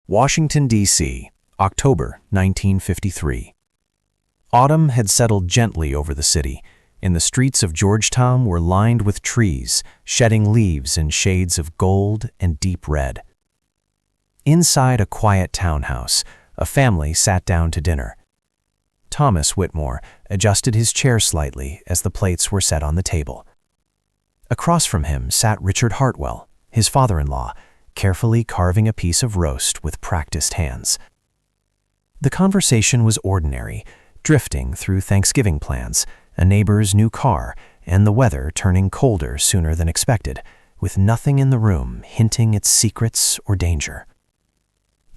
Washington, D.C., October 1953. Autumn had settled gently over the city, and the streets of Georgetown were lined with trees, shedding leaves in shades of gold and deep red. Inside a quiet townhouse, a family sat down to dinner. Thomas Whitmore adjusted his chair slightly as the plates were set on the table. Across from him sat Richard Hartwell, his father-in-law, carefully carving a piece of roast with practiced hands. The conversation was ordinary, drifting through Thanksgiving plans, a neighbor's new car, and the weather turning colder sooner than expected, with nothing in the room hinting at secrets or danger.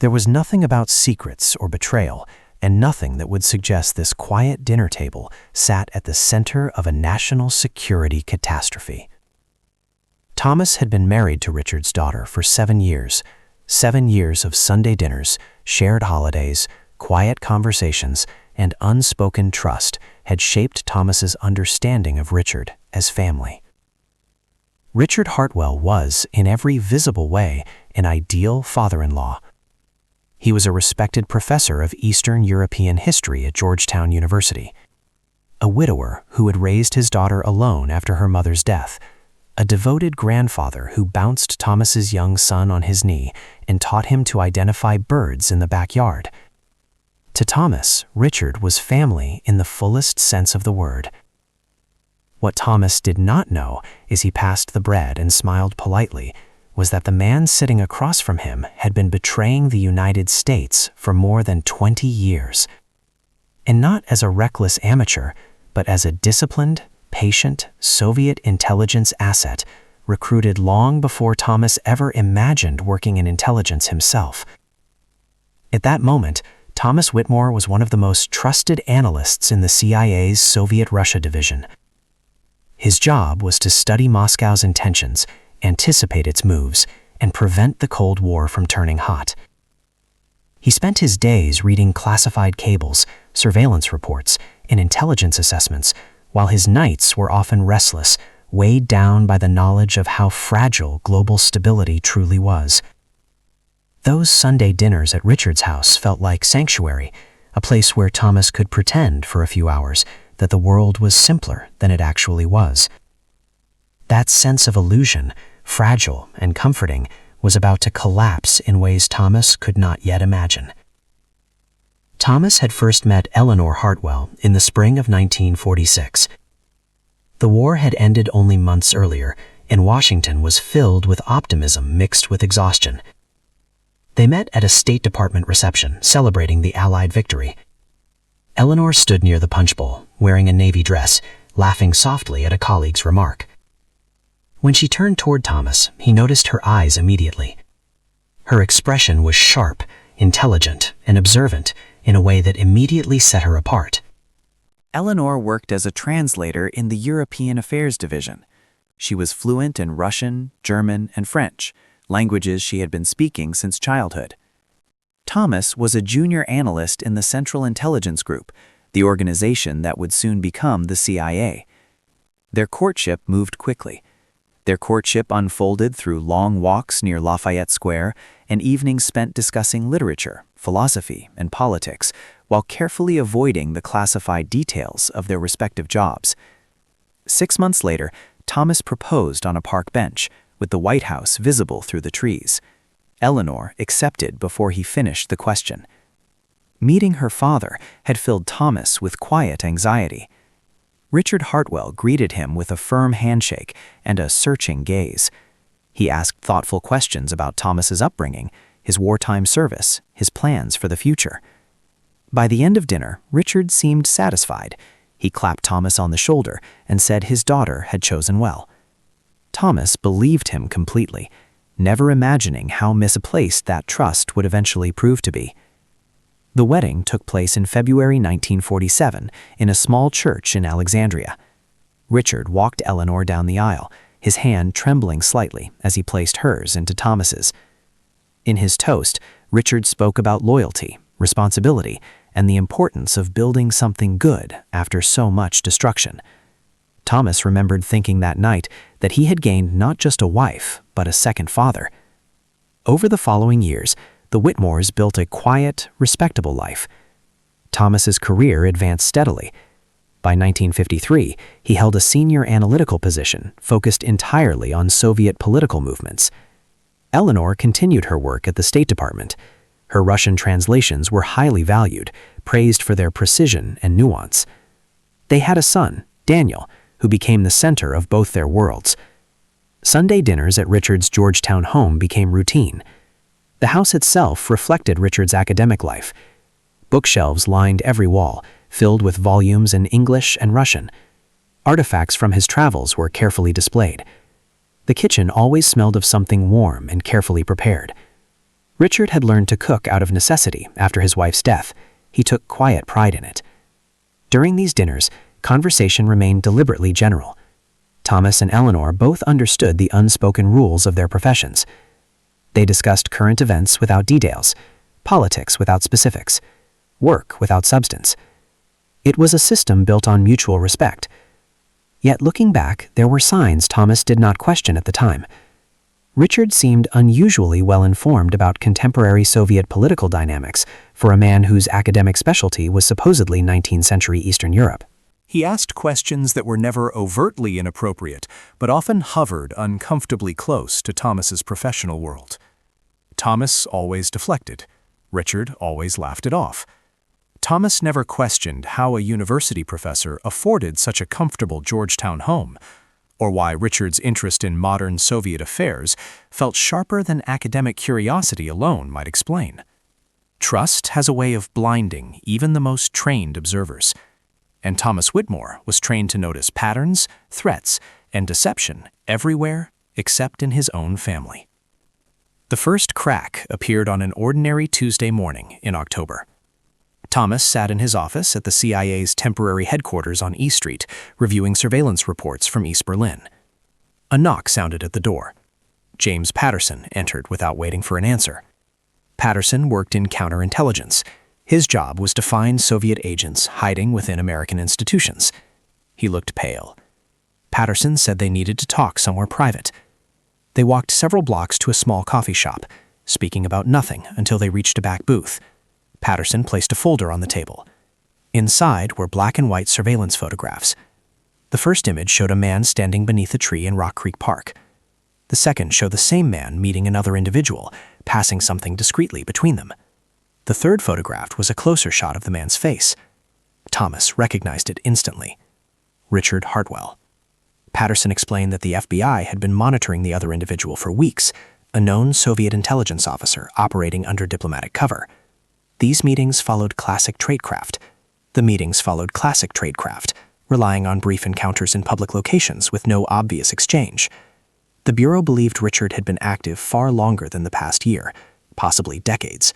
There was nothing about secrets or betrayal, and nothing that would suggest this quiet dinner table sat at the center of a national security catastrophe. Thomas had been married to Richard's daughter for 7 years. 7 years of Sunday dinners, shared holidays, quiet conversations, and unspoken trust had shaped Thomas's understanding of Richard as family. Richard Hartwell was, in every visible way, an ideal father-in-law. He was a respected professor of Eastern European history at Georgetown University, a widower who had raised his daughter alone after her mother's death, a devoted grandfather who bounced Thomas's young son on his knee and taught him to identify birds in the backyard. To Thomas, Richard was family in the fullest sense of the word. What Thomas did not know, as he passed the bread and smiled politely, was that the man sitting across from him had been betraying the United States for more than 20 years. And not as a reckless amateur, but as a disciplined, patient Soviet intelligence asset recruited long before Thomas ever imagined working in intelligence himself. At that moment, Thomas Whitmore was one of the most trusted analysts in the CIA's Soviet Russia division. His job was to study Moscow's intentions, anticipate its moves, and prevent the Cold War from turning hot. He spent his days reading classified cables, surveillance reports, and intelligence assessments, while his nights were often restless, weighed down by the knowledge of how fragile global stability truly was. Those Sunday dinners at Richard's house felt like sanctuary, a place where Thomas could pretend for a few hours that the world was simpler than it actually was. That sense of illusion, fragile and comforting, was about to collapse in ways Thomas could not yet imagine. Thomas had first met Eleanor Hartwell in the spring of 1946. The war had ended only months earlier, and Washington was filled with optimism mixed with exhaustion. They met at a State Department reception celebrating the Allied victory. Eleanor stood near the punch bowl, wearing a navy dress, laughing softly at a colleague's remark. When she turned toward Thomas, he noticed her eyes immediately. Her expression was sharp, intelligent, and observant in a way that immediately set her apart. Eleanor worked as a translator in the European Affairs Division. She was fluent in Russian, German, and French, languages she had been speaking since childhood. Thomas was a junior analyst in the Central Intelligence Group, the organization that would soon become the CIA. Their courtship moved quickly. Their courtship unfolded through long walks near Lafayette Square and evenings spent discussing literature, philosophy, and politics, while carefully avoiding the classified details of their respective jobs. 6 months later, Thomas proposed on a park bench, with the White House visible through the trees. Eleanor accepted before he finished the question. Meeting her father had filled Thomas with quiet anxiety. Richard Hartwell greeted him with a firm handshake and a searching gaze. He asked thoughtful questions about Thomas's upbringing, his wartime service, his plans for the future. By the end of dinner, Richard seemed satisfied. He clapped Thomas on the shoulder and said his daughter had chosen well. Thomas believed him completely, never imagining how misplaced that trust would eventually prove to be. The wedding took place in February 1947 in a small church in Alexandria. Richard walked Eleanor down the aisle, his hand trembling slightly as he placed hers into Thomas's. In his toast, Richard spoke about loyalty, responsibility, and the importance of building something good after so much destruction. Thomas remembered thinking that night that he had gained not just a wife, but a second father. Over the following years, the Whitmores built a quiet, respectable life. Thomas's career advanced steadily. By 1953, he held a senior analytical position focused entirely on Soviet political movements. Eleanor continued her work at the State Department. Her Russian translations were highly valued, praised for their precision and nuance. They had a son, Daniel, who became the center of both their worlds. Sunday dinners at Richard's Georgetown home became routine. The house itself reflected Richard's academic life. Bookshelves lined every wall, filled with volumes in English and Russian. Artifacts from his travels were carefully displayed. The kitchen always smelled of something warm and carefully prepared. Richard had learned to cook out of necessity after his wife's death. He took quiet pride in it. During these dinners, conversation remained deliberately general. Thomas and Eleanor both understood the unspoken rules of their professions. They discussed current events without details, politics without specifics, work without substance. It was a system built on mutual respect. Yet looking back, there were signs Thomas did not question at the time. Richard seemed unusually well-informed about contemporary Soviet political dynamics for a man whose academic specialty was supposedly 19th century Eastern Europe. He asked questions that were never overtly inappropriate, but often hovered uncomfortably close to Thomas's professional world. Thomas always deflected. Richard always laughed it off. Thomas never questioned how a university professor afforded such a comfortable Georgetown home, or why Richard's interest in modern Soviet affairs felt sharper than academic curiosity alone might explain. Trust has a way of blinding even the most trained observers, and Thomas Whitmore was trained to notice patterns, threats, and deception everywhere except in his own family. The first crack appeared on an ordinary Tuesday morning in October. Thomas sat in his office at the CIA's temporary headquarters on E Street, reviewing surveillance reports from East Berlin. A knock sounded at the door. James Patterson entered without waiting for an answer. Patterson worked in counterintelligence. His job was to find Soviet agents hiding within American institutions. He looked pale. Patterson said they needed to talk somewhere private. They walked several blocks to a small coffee shop, speaking about nothing until they reached a back booth. Patterson placed a folder on the table. Inside were black and white surveillance photographs. The first image showed a man standing beneath a tree in Rock Creek Park. The second showed the same man meeting another individual, passing something discreetly between them. The third photograph was a closer shot of the man's face. Thomas recognized it instantly. Richard Hartwell. Patterson explained that the FBI had been monitoring the other individual for weeks, a known Soviet intelligence officer operating under diplomatic cover. These meetings followed classic tradecraft. The meetings followed classic tradecraft, relying on brief encounters in public locations with no obvious exchange. The Bureau believed Richard had been active far longer than the past year, possibly decades.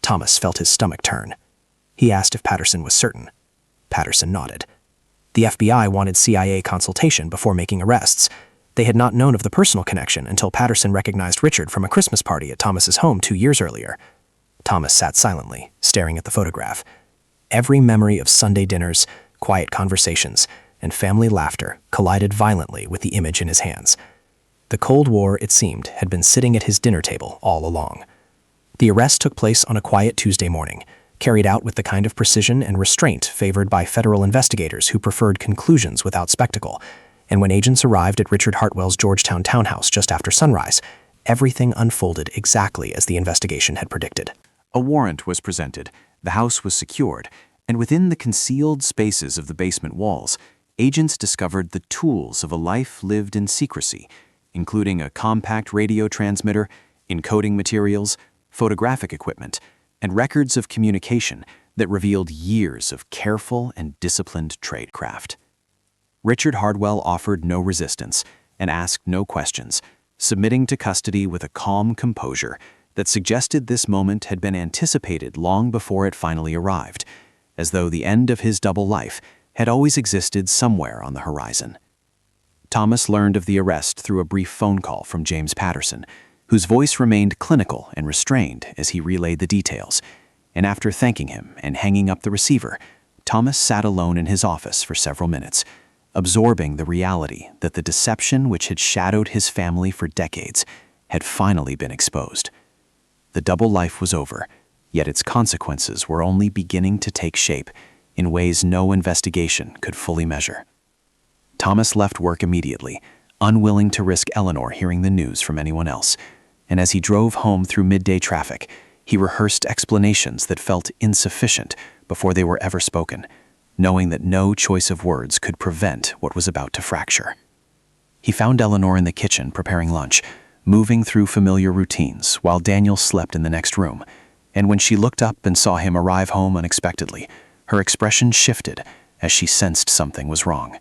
Thomas felt his stomach turn. He asked if Patterson was certain. Patterson nodded. The FBI wanted CIA consultation before making arrests. They had not known of the personal connection until Patterson recognized Richard from a Christmas party at Thomas's home 2 years earlier. Thomas sat silently, staring at the photograph. Every memory of Sunday dinners, quiet conversations, and family laughter collided violently with the image in his hands. The Cold War, it seemed, had been sitting at his dinner table all along. The arrest took place on a quiet Tuesday morning, carried out with the kind of precision and restraint favored by federal investigators who preferred conclusions without spectacle. And when agents arrived at Richard Hartwell's Georgetown townhouse just after sunrise, everything unfolded exactly as the investigation had predicted. A warrant was presented, the house was secured, and within the concealed spaces of the basement walls, agents discovered the tools of a life lived in secrecy, including a compact radio transmitter, encoding materials, photographic equipment, and records of communication that revealed years of careful and disciplined tradecraft. Richard Hartwell offered no resistance and asked no questions, submitting to custody with a calm composure that suggested this moment had been anticipated long before it finally arrived, as though the end of his double life had always existed somewhere on the horizon. Thomas learned of the arrest through a brief phone call from James Patterson, whose voice remained clinical and restrained as he relayed the details, and after thanking him and hanging up the receiver, Thomas sat alone in his office for several minutes, absorbing the reality that the deception which had shadowed his family for decades had finally been exposed. The double life was over, yet its consequences were only beginning to take shape in ways no investigation could fully measure. Thomas left work immediately, unwilling to risk Eleanor hearing the news from anyone else, and as he drove home through midday traffic, he rehearsed explanations that felt insufficient before they were ever spoken, knowing that no choice of words could prevent what was about to fracture. He found Eleanor in the kitchen preparing lunch, moving through familiar routines while Daniel slept in the next room, and when she looked up and saw him arrive home unexpectedly, her expression shifted as she sensed something was wrong.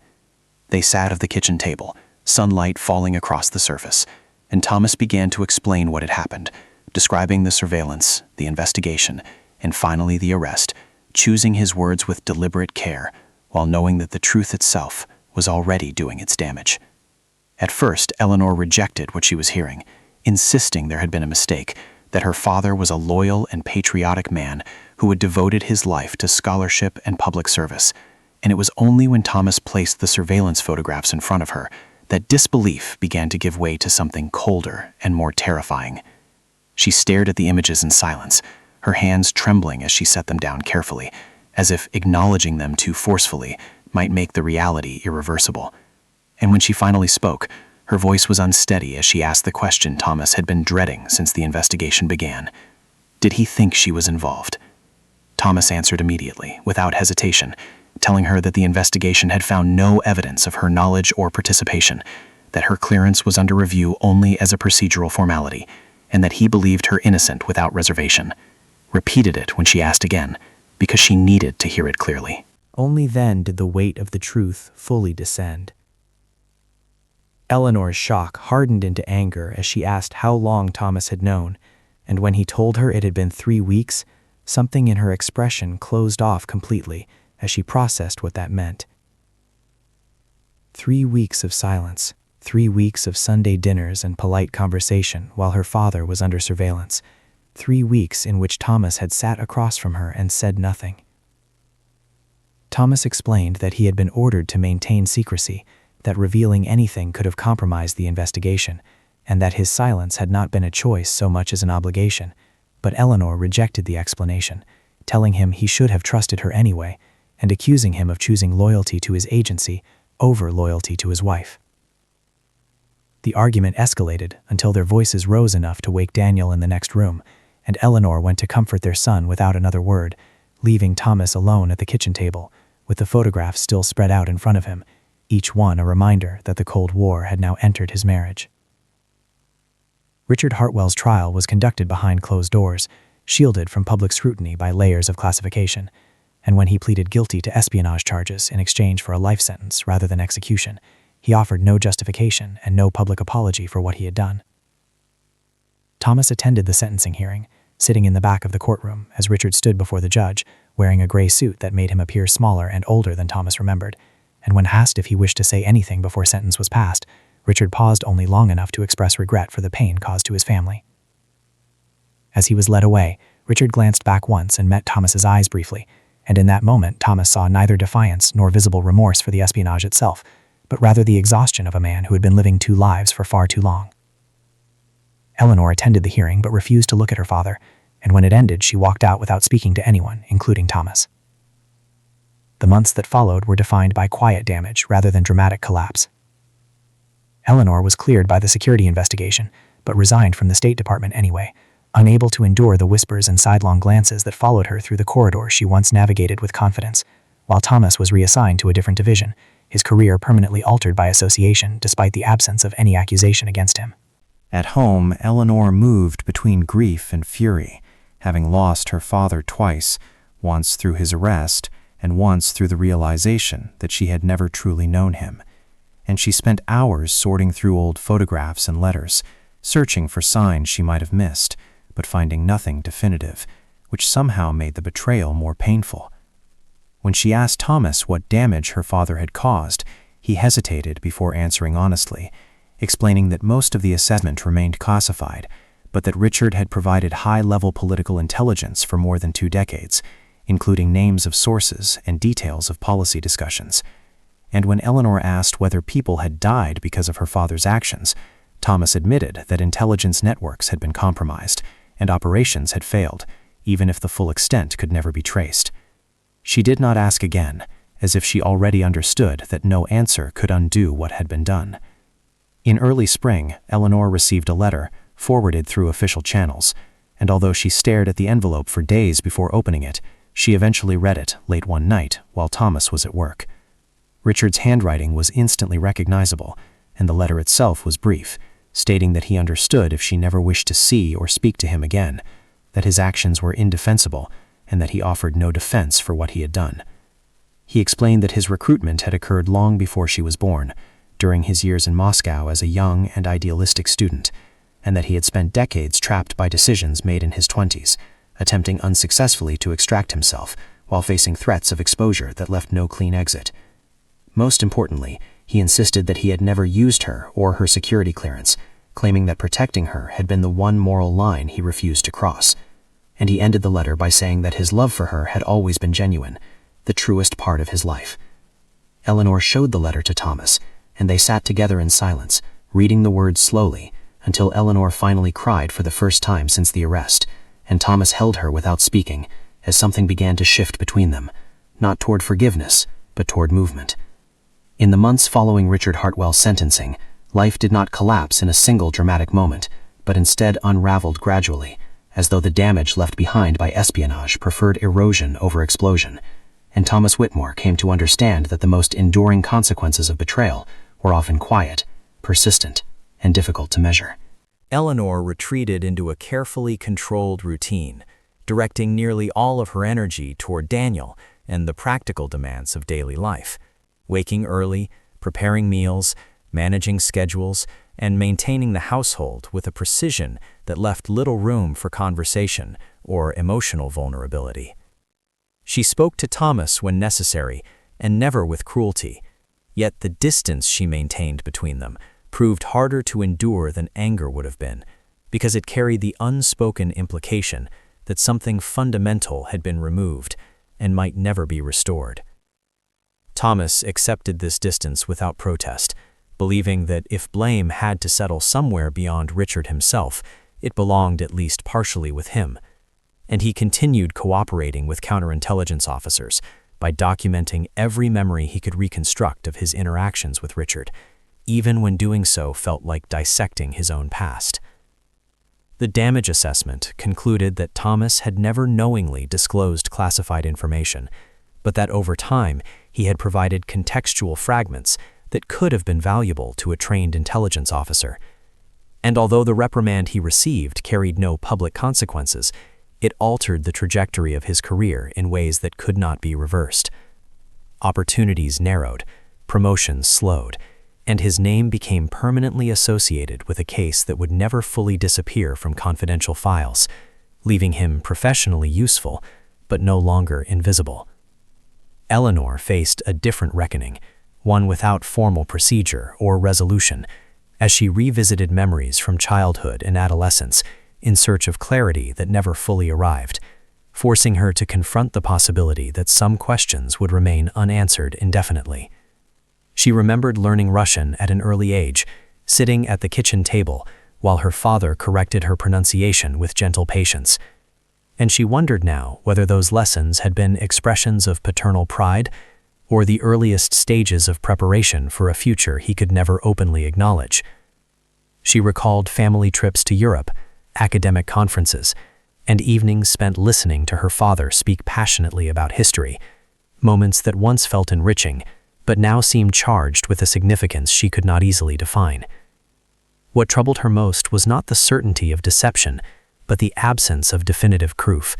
They sat at the kitchen table, sunlight falling across the surface, and Thomas began to explain what had happened, describing the surveillance, the investigation, and finally the arrest, choosing his words with deliberate care, while knowing that the truth itself was already doing its damage. At first, Eleanor rejected what she was hearing, insisting there had been a mistake, that her father was a loyal and patriotic man who had devoted his life to scholarship and public service, and it was only when Thomas placed the surveillance photographs in front of her that disbelief began to give way to something colder and more terrifying. She stared at the images in silence, her hands trembling as she set them down carefully, as if acknowledging them too forcefully might make the reality irreversible. And when she finally spoke, her voice was unsteady as she asked the question Thomas had been dreading since the investigation began. Did he think she was involved? Thomas answered immediately, without hesitation, telling her that the investigation had found no evidence of her knowledge or participation, that her clearance was under review only as a procedural formality, and that he believed her innocent without reservation. Repeated it when she asked again, because she needed to hear it clearly. Only then did the weight of the truth fully descend. Eleanor's shock hardened into anger as she asked how long Thomas had known, and when he told her it had been 3 weeks, something in her expression closed off completely as she processed what that meant. 3 weeks of silence, 3 weeks of Sunday dinners and polite conversation while her father was under surveillance, 3 weeks in which Thomas had sat across from her and said nothing. Thomas explained that he had been ordered to maintain secrecy, that revealing anything could have compromised the investigation, and that his silence had not been a choice so much as an obligation, but Eleanor rejected the explanation, telling him he should have trusted her anyway, and accusing him of choosing loyalty to his agency over loyalty to his wife. The argument escalated until their voices rose enough to wake Daniel in the next room, and Eleanor went to comfort their son without another word, leaving Thomas alone at the kitchen table, with the photographs still spread out in front of him, each one a reminder that the Cold War had now entered his marriage. Richard Hartwell's trial was conducted behind closed doors, shielded from public scrutiny by layers of classification, and when he pleaded guilty to espionage charges in exchange for a life sentence rather than execution, he offered no justification and no public apology for what he had done. Thomas attended the sentencing hearing, sitting in the back of the courtroom as Richard stood before the judge, wearing a gray suit that made him appear smaller and older than Thomas remembered, and when asked if he wished to say anything before sentence was passed, Richard paused only long enough to express regret for the pain caused to his family. As he was led away, Richard glanced back once and met Thomas's eyes briefly, and in that moment Thomas saw neither defiance nor visible remorse for the espionage itself, but rather the exhaustion of a man who had been living 2 lives for far too long. Eleanor attended the hearing but refused to look at her father, and when it ended she walked out without speaking to anyone, including Thomas. The months that followed were defined by quiet damage rather than dramatic collapse. Eleanor was cleared by the security investigation, but resigned from the State Department anyway, unable to endure the whispers and sidelong glances that followed her through the corridor she once navigated with confidence, while Thomas was reassigned to a different division, his career permanently altered by association despite the absence of any accusation against him. At home, Eleanor moved between grief and fury, having lost her father twice, once through his arrest and once through the realization that she had never truly known him. And she spent hours sorting through old photographs and letters, searching for signs she might have missed, but finding nothing definitive, which somehow made the betrayal more painful. When she asked Thomas what damage her father had caused, he hesitated before answering honestly, explaining that most of the assessment remained classified, but that Richard had provided high-level political intelligence for more than 2 decades, including names of sources and details of policy discussions. And when Eleanor asked whether people had died because of her father's actions, Thomas admitted that intelligence networks had been compromised, and operations had failed, even if the full extent could never be traced. She did not ask again, as if she already understood that no answer could undo what had been done. In early spring, Eleanor received a letter, forwarded through official channels, and although she stared at the envelope for days before opening it, she eventually read it late one night while Thomas was at work. Richard's handwriting was instantly recognizable, and the letter itself was brief, stating that he understood if she never wished to see or speak to him again, that his actions were indefensible, and that he offered no defense for what he had done. He explained that his recruitment had occurred long before she was born, during his years in Moscow as a young and idealistic student, and that he had spent decades trapped by decisions made in his 20s, attempting unsuccessfully to extract himself while facing threats of exposure that left no clean exit. Most importantly, he insisted that he had never used her or her security clearance, claiming that protecting her had been the one moral line he refused to cross. And he ended the letter by saying that his love for her had always been genuine, the truest part of his life. Eleanor showed the letter to Thomas, and they sat together in silence, reading the words slowly, until Eleanor finally cried for the first time since the arrest, and Thomas held her without speaking, as something began to shift between them, not toward forgiveness, but toward movement. In the months following Richard Hartwell's sentencing, life did not collapse in a single dramatic moment, but instead unraveled gradually, as though the damage left behind by espionage preferred erosion over explosion, and Thomas Whitmore came to understand that the most enduring consequences of betrayal were often quiet, persistent, and difficult to measure. Eleanor retreated into a carefully controlled routine, directing nearly all of her energy toward Daniel and the practical demands of daily life, waking early, preparing meals, managing schedules, and maintaining the household with a precision that left little room for conversation or emotional vulnerability. She spoke to Thomas when necessary, and never with cruelty, yet the distance she maintained between them proved harder to endure than anger would have been, because it carried the unspoken implication that something fundamental had been removed and might never be restored. Thomas accepted this distance without protest, believing that if blame had to settle somewhere beyond Richard himself, it belonged at least partially with him, and he continued cooperating with counterintelligence officers by documenting every memory he could reconstruct of his interactions with Richard, even when doing so felt like dissecting his own past. The damage assessment concluded that Thomas had never knowingly disclosed classified information, but that over time he had provided contextual fragments that could have been valuable to a trained intelligence officer. And although the reprimand he received carried no public consequences, it altered the trajectory of his career in ways that could not be reversed. Opportunities narrowed, promotions slowed, and his name became permanently associated with a case that would never fully disappear from confidential files, leaving him professionally useful, but no longer invisible. Eleanor faced a different reckoning, one without formal procedure or resolution, as she revisited memories from childhood and adolescence in search of clarity that never fully arrived, forcing her to confront the possibility that some questions would remain unanswered indefinitely. She remembered learning Russian at an early age, sitting at the kitchen table while her father corrected her pronunciation with gentle patience. And she wondered now whether those lessons had been expressions of paternal pride or the earliest stages of preparation for a future he could never openly acknowledge. She recalled family trips to Europe, academic conferences, and evenings spent listening to her father speak passionately about history, moments that once felt enriching, but now seemed charged with a significance she could not easily define. What troubled her most was not the certainty of deception, but the absence of definitive proof,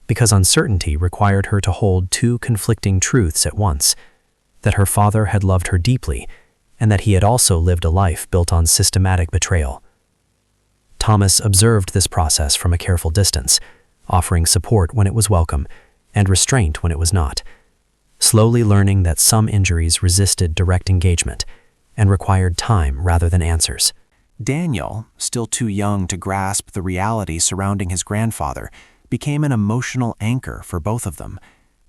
because uncertainty required her to hold two conflicting truths at once: that her father had loved her deeply, and that he had also lived a life built on systematic betrayal. Thomas observed this process from a careful distance, offering support when it was welcome and restraint when it was not, slowly learning that some injuries resisted direct engagement and required time rather than answers. Daniel, still too young to grasp the reality surrounding his grandfather, became an emotional anchor for both of them,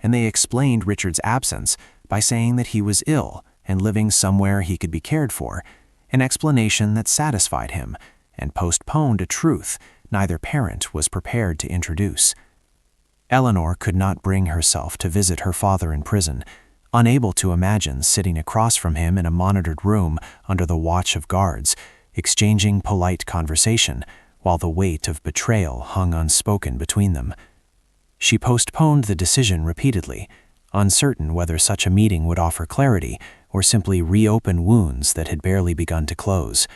and they explained Richard's absence by saying that he was ill and living somewhere he could be cared for, an explanation that satisfied him and postponed a truth neither parent was prepared to introduce. Eleanor could not bring herself to visit her father in prison, unable to imagine sitting across from him in a monitored room under the watch of guards, exchanging polite conversation while the weight of betrayal hung unspoken between them. She postponed the decision repeatedly, uncertain whether such a meeting would offer clarity or simply reopen wounds that had barely begun to close.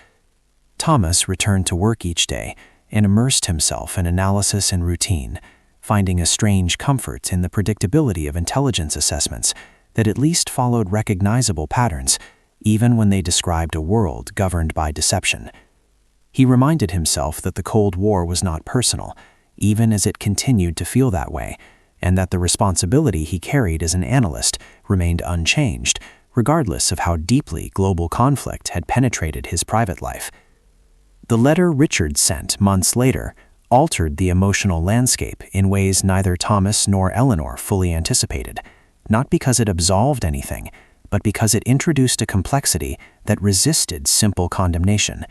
Thomas returned to work each day and immersed himself in analysis and routine, finding a strange comfort in the predictability of intelligence assessments that at least followed recognizable patterns, even when they described a world governed by deception. He reminded himself that the Cold War was not personal, even as it continued to feel that way, and that the responsibility he carried as an analyst remained unchanged, regardless of how deeply global conflict had penetrated his private life. The letter Richard sent months later altered the emotional landscape in ways neither Thomas nor Eleanor fully anticipated, not because it absolved anything, but because it introduced a complexity that resisted simple condemnation.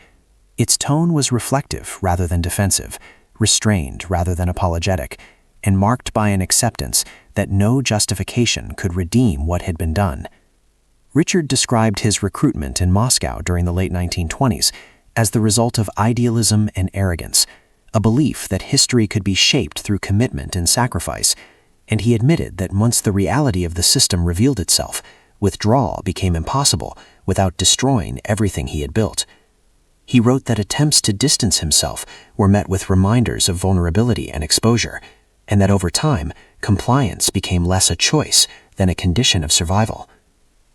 Its tone was reflective rather than defensive, restrained rather than apologetic, and marked by an acceptance that no justification could redeem what had been done. Richard described his recruitment in Moscow during the late 1920s as the result of idealism and arrogance, a belief that history could be shaped through commitment and sacrifice, and he admitted that once the reality of the system revealed itself, withdrawal became impossible without destroying everything he had built. He wrote that attempts to distance himself were met with reminders of vulnerability and exposure, and that over time, compliance became less a choice than a condition of survival.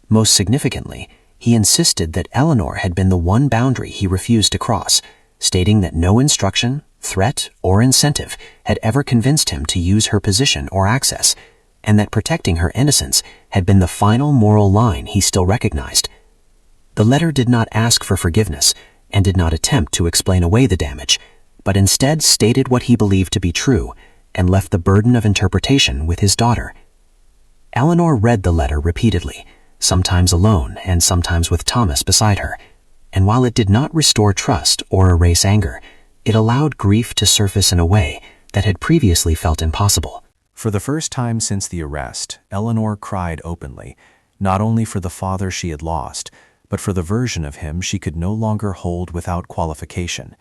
Most significantly, he insisted that Eleanor had been the one boundary he refused to cross, stating that no instruction, threat, or incentive had ever convinced him to use her position or access, and that protecting her innocence had been the final moral line he still recognized. The letter did not ask for forgiveness and did not attempt to explain away the damage, but instead stated what he believed to be true and left the burden of interpretation with his daughter. Eleanor read the letter repeatedly, sometimes alone and sometimes with Thomas beside her, and while it did not restore trust or erase anger, it allowed grief to surface in a way that had previously felt impossible. For the first time since the arrest, Eleanor cried openly, not only for the father she had lost, but for the version of him she could no longer hold without qualification.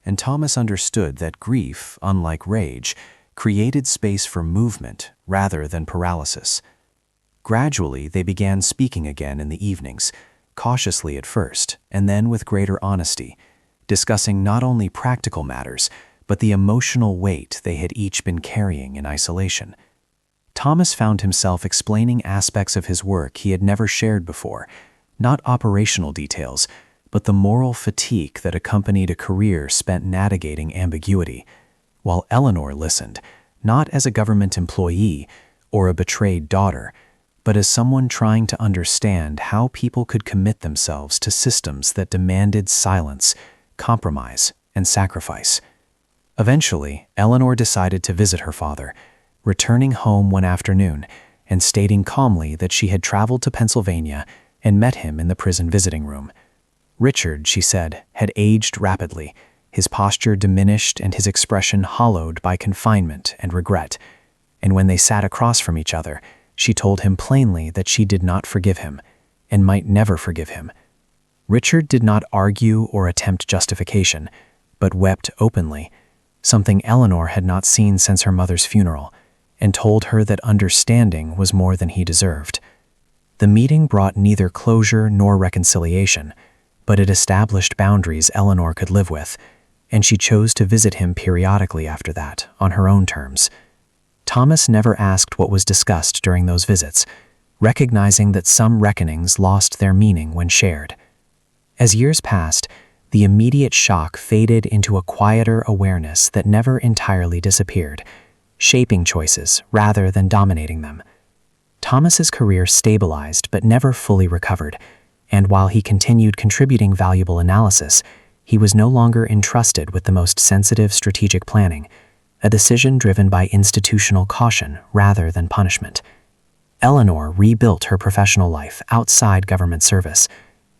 And Thomas understood that grief, unlike rage, created space for movement rather than paralysis. Gradually, they began speaking again in the evenings, cautiously at first, and then with greater honesty, discussing not only practical matters, but the emotional weight they had each been carrying in isolation. Thomas found himself explaining aspects of his work he had never shared before, not operational details, but the moral fatigue that accompanied a career spent navigating ambiguity, while Eleanor listened, not as a government employee or a betrayed daughter, but as someone trying to understand how people could commit themselves to systems that demanded silence, compromise, and sacrifice. Eventually, Eleanor decided to visit her father, returning home one afternoon and stating calmly that she had traveled to Pennsylvania and met him in the prison visiting room. Richard, she said, had aged rapidly, his posture diminished and his expression hollowed by confinement and regret. And when they sat across from each other, she told him plainly that she did not forgive him and might never forgive him. Richard did not argue or attempt justification, but wept openly, something Eleanor had not seen since her mother's funeral, and told her that understanding was more than he deserved. The meeting brought neither closure nor reconciliation, but it established boundaries Eleanor could live with, and she chose to visit him periodically after that, on her own terms. Thomas never asked what was discussed during those visits, recognizing that some reckonings lost their meaning when shared. As years passed, the immediate shock faded into a quieter awareness that never entirely disappeared, shaping choices rather than dominating them. Thomas's career stabilized but never fully recovered, and while he continued contributing valuable analysis, he was no longer entrusted with the most sensitive strategic planning, a decision driven by institutional caution rather than punishment. Eleanor rebuilt her professional life outside government service,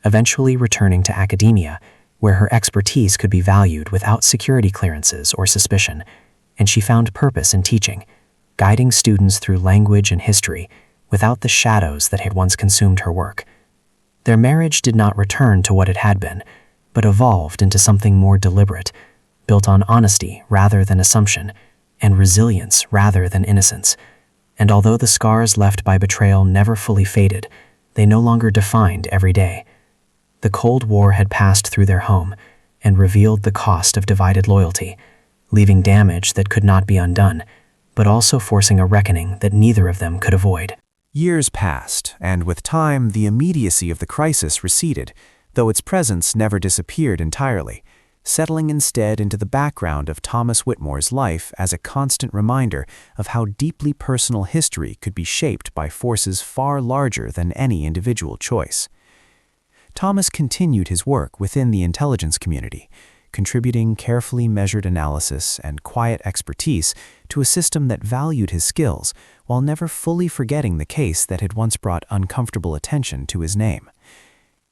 eventually returning to academia, where her expertise could be valued without security clearances or suspicion, and she found purpose in teaching, guiding students through language and history without the shadows that had once consumed her work. Their marriage did not return to what it had been, but evolved into something more deliberate, built on honesty rather than assumption, and resilience rather than innocence. And although the scars left by betrayal never fully faded, they no longer defined every day. The Cold War had passed through their home and revealed the cost of divided loyalty, leaving damage that could not be undone, but also forcing a reckoning that neither of them could avoid. Years passed, and with time, the immediacy of the crisis receded, though its presence never disappeared entirely, settling instead into the background of Thomas Whitmore's life as a constant reminder of how deeply personal history could be shaped by forces far larger than any individual choice. Thomas continued his work within the intelligence community, contributing carefully measured analysis and quiet expertise to a system that valued his skills while never fully forgetting the case that had once brought uncomfortable attention to his name.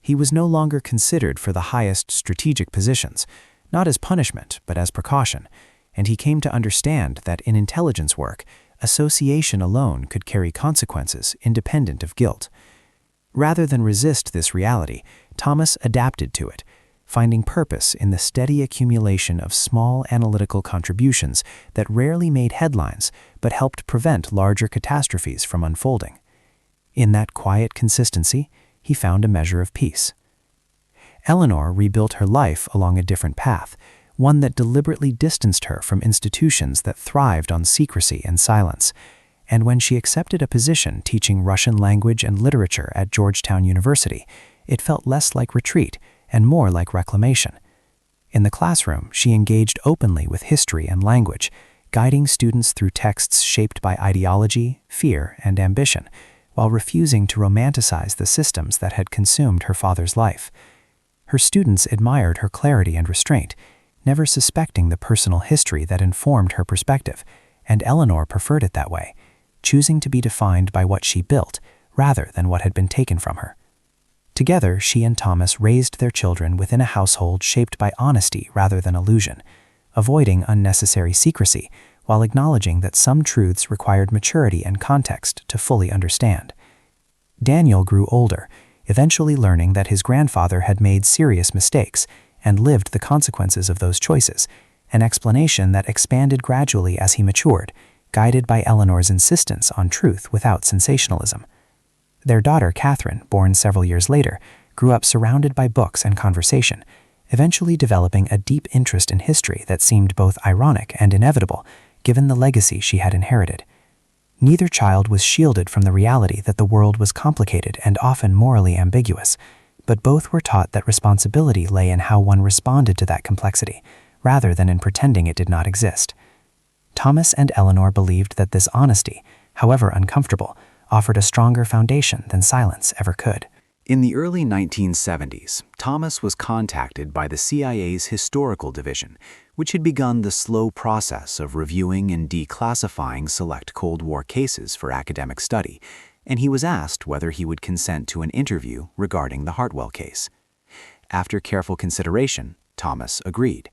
He was no longer considered for the highest strategic positions, not as punishment but as precaution, and he came to understand that in intelligence work, association alone could carry consequences independent of guilt. Rather than resist this reality, Thomas adapted to it, finding purpose in the steady accumulation of small analytical contributions that rarely made headlines but helped prevent larger catastrophes from unfolding. In that quiet consistency, he found a measure of peace. Eleanor rebuilt her life along a different path, one that deliberately distanced her from institutions that thrived on secrecy and silence. And when she accepted a position teaching Russian language and literature at Georgetown University, it felt less like retreat and more like reclamation. In the classroom, she engaged openly with history and language, guiding students through texts shaped by ideology, fear, and ambition, while refusing to romanticize the systems that had consumed her father's life. Her students admired her clarity and restraint, never suspecting the personal history that informed her perspective, and Eleanor preferred it that way, choosing to be defined by what she built rather than what had been taken from her. Together, she and Thomas raised their children within a household shaped by honesty rather than illusion, avoiding unnecessary secrecy while acknowledging that some truths required maturity and context to fully understand. Daniel grew older, eventually learning that his grandfather had made serious mistakes and lived the consequences of those choices, an explanation that expanded gradually as he matured, guided by Eleanor's insistence on truth without sensationalism. Their daughter, Catherine, born several years later, grew up surrounded by books and conversation, eventually developing a deep interest in history that seemed both ironic and inevitable, given the legacy she had inherited. Neither child was shielded from the reality that the world was complicated and often morally ambiguous, but both were taught that responsibility lay in how one responded to that complexity, rather than in pretending it did not exist. Thomas and Eleanor believed that this honesty, however uncomfortable, offered a stronger foundation than silence ever could. In the early 1970s, Thomas was contacted by the CIA's Historical Division, which had begun the slow process of reviewing and declassifying select Cold War cases for academic study, and he was asked whether he would consent to an interview regarding the Hartwell case. After careful consideration, Thomas agreed.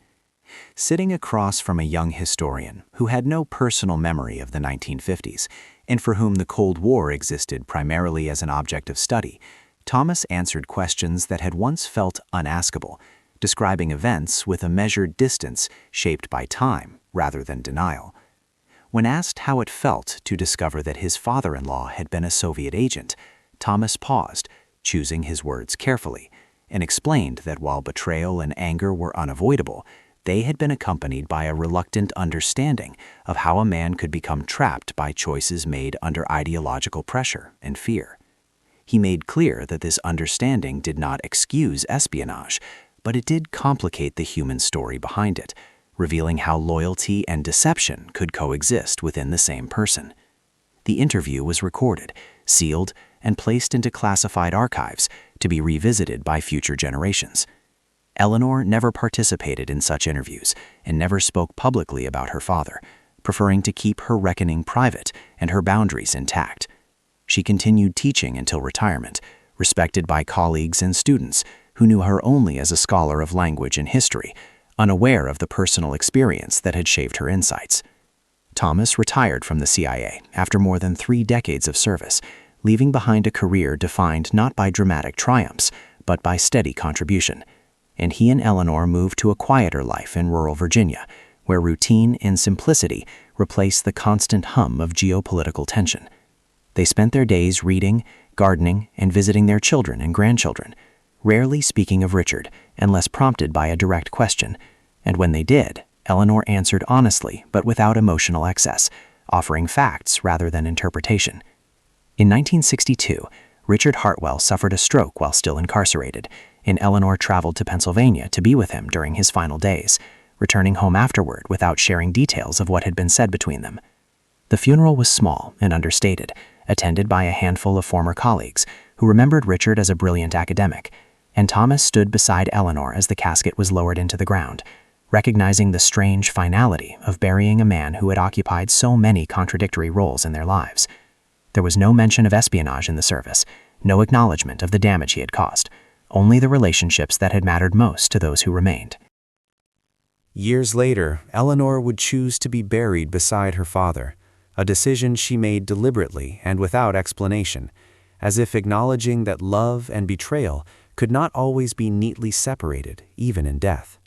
Sitting across from a young historian who had no personal memory of the 1950s, and for whom the Cold War existed primarily as an object of study, Thomas answered questions that had once felt unaskable, describing events with a measured distance shaped by time rather than denial. When asked how it felt to discover that his father-in-law had been a Soviet agent, Thomas paused, choosing his words carefully, and explained that while betrayal and anger were unavoidable, they had been accompanied by a reluctant understanding of how a man could become trapped by choices made under ideological pressure and fear. He made clear that this understanding did not excuse espionage, but it did complicate the human story behind it, revealing how loyalty and deception could coexist within the same person. The interview was recorded, sealed, and placed into classified archives to be revisited by future generations. Eleanor never participated in such interviews and never spoke publicly about her father, preferring to keep her reckoning private and her boundaries intact. She continued teaching until retirement, respected by colleagues and students who knew her only as a scholar of language and history, unaware of the personal experience that had shaped her insights. Thomas retired from the CIA after more than 3 decades of service, leaving behind a career defined not by dramatic triumphs, but by steady contribution. And he and Eleanor moved to a quieter life in rural Virginia, where routine and simplicity replaced the constant hum of geopolitical tension. They spent their days reading, gardening, and visiting their children and grandchildren, rarely speaking of Richard unless prompted by a direct question, and when they did, Eleanor answered honestly but without emotional excess, offering facts rather than interpretation. In 1962, Richard Hartwell suffered a stroke while still incarcerated, and Eleanor traveled to Pennsylvania to be with him during his final days, returning home afterward without sharing details of what had been said between them. The funeral was small and understated, attended by a handful of former colleagues who remembered Richard as a brilliant academic, and Thomas stood beside Eleanor as the casket was lowered into the ground, recognizing the strange finality of burying a man who had occupied so many contradictory roles in their lives. There was no mention of espionage in the service, no acknowledgement of the damage he had caused, only the relationships that had mattered most to those who remained. Years later, Eleanor would choose to be buried beside her father, a decision she made deliberately and without explanation, as if acknowledging that love and betrayal could not always be neatly separated, even in death.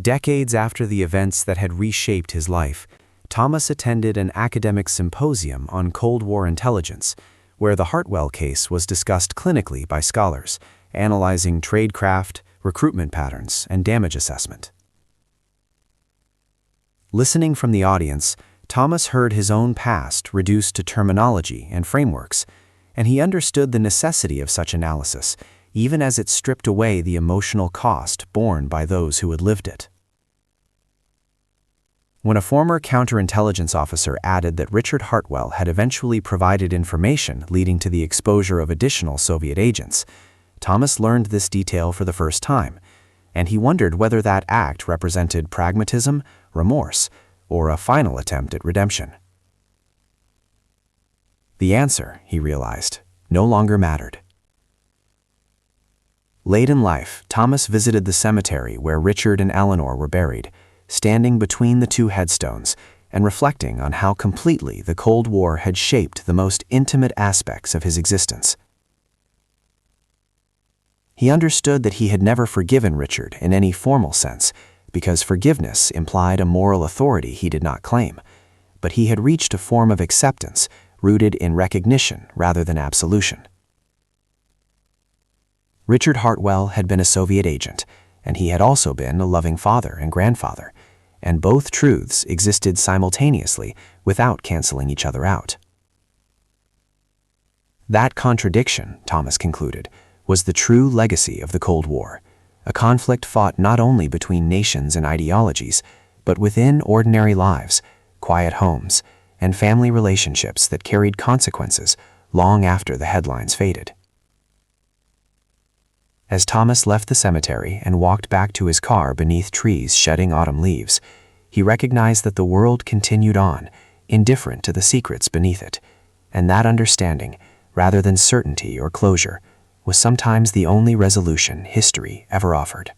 Decades after the events that had reshaped his life, Thomas attended an academic symposium on Cold War intelligence, where the Hartwell case was discussed clinically by scholars, analyzing tradecraft, recruitment patterns, and damage assessment. Listening from the audience, Thomas heard his own past reduced to terminology and frameworks, and he understood the necessity of such analysis, even as it stripped away the emotional cost borne by those who had lived it. When a former counterintelligence officer added that Richard Hartwell had eventually provided information leading to the exposure of additional Soviet agents, Thomas learned this detail for the first time, and he wondered whether that act represented pragmatism, remorse, or a final attempt at redemption. The answer, he realized, no longer mattered. Late in life, Thomas visited the cemetery where Richard and Eleanor were buried, standing between the 2 headstones and reflecting on how completely the Cold War had shaped the most intimate aspects of his existence. He understood that he had never forgiven Richard in any formal sense, because forgiveness implied a moral authority he did not claim, but he had reached a form of acceptance rooted in recognition rather than absolution. Richard Hartwell had been a Soviet agent, and he had also been a loving father and grandfather, and both truths existed simultaneously without canceling each other out. That contradiction, Thomas concluded, was the true legacy of the Cold War, a conflict fought not only between nations and ideologies, but within ordinary lives, quiet homes, and family relationships that carried consequences long after the headlines faded. As Thomas left the cemetery and walked back to his car beneath trees shedding autumn leaves, he recognized that the world continued on, indifferent to the secrets beneath it, and that understanding, rather than certainty or closure, was sometimes the only resolution history ever offered.